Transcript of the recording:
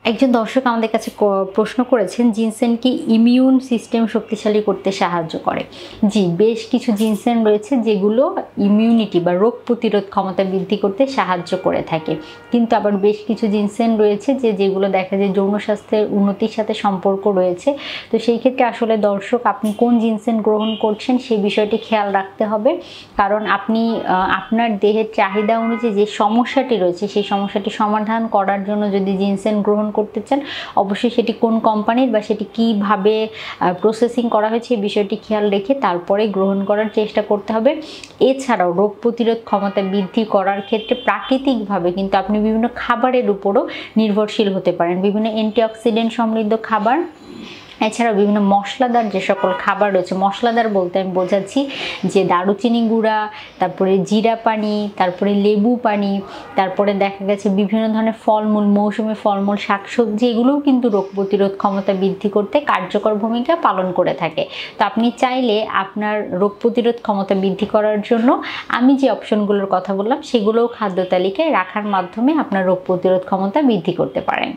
একজন দর্শক আমাদের কাছে প্রশ্ন করেছেন, জিনসেন কি ইমিউন সিস্টেম শক্তিশালী করতে সাহায্য করে? জি, বেশ কিছু জিনসেন রয়েছে যেগুলো ইমিউনিটি বা রোগ প্রতিরোধ ক্ষমতা বৃদ্ধি করতে সাহায্য করে থাকে। কিন্তু আবার বেশ কিছু জিনসেন রয়েছে যেগুলো দেখা যায় যৌন স্বাস্থ্যের উন্নতির সাথে সম্পর্ক রয়েছে। তো সেই ক্ষেত্রে আসলে দর্শক আপনি কোন জিনসেন গ্রহণ করছেন সেই বিষয়টি খেয়াল রাখতে হবে। কারণ আপনি আপনার দেহের চাহিদা অনুযায়ী যে সমস্যাটি রয়েছে সেই সমস্যাটি সমাধান করার জন্য যদি জিনসেন গ্রহণ করতে চান, অবশ্যই সেটি কোন কোম্পানির বা সেটি কিভাবে প্রসেসিং করা হয়েছে এই বিষয়টি খেয়াল রেখে তারপরে গ্রহণ করার চেষ্টা করতে হবে। এছাড়াও রোগ প্রতিরোধ ক্ষমতা বৃদ্ধি করার ক্ষেত্রে প্রাকৃতিকভাবে কিন্তু আপনি বিভিন্ন খাবারের উপরও নির্ভরশীল হতে পারেন। বিভিন্ন অ্যান্টিঅক্সিডেন্ট সমৃদ্ধ খাবার, এছাড়াও বিভিন্ন মশলাদার যে সকল খাবার রয়েছে, মশলাদার বলতে আমি বোঝাচ্ছি যে দারুচিনি গুঁড়া, তারপরে জিরা পানি, তারপরে লেবু পানি, তারপরে দেখা গেছে বিভিন্ন ধরনের ফলমূল, মৌসুমী ফলমূল, শাকসবজি, এগুলোও কিন্তু রোগ প্রতিরোধ ক্ষমতা বৃদ্ধি করতে কার্যকর ভূমিকা পালন করে থাকে। তো আপনি চাইলে আপনার রোগ প্রতিরোধ ক্ষমতা বৃদ্ধি করার জন্য আমি যে অপশনগুলোর কথা বললাম সেগুলোও খাদ্য তালিকায় রাখার মাধ্যমে আপনার রোগ প্রতিরোধ ক্ষমতা বৃদ্ধি করতে পারেন।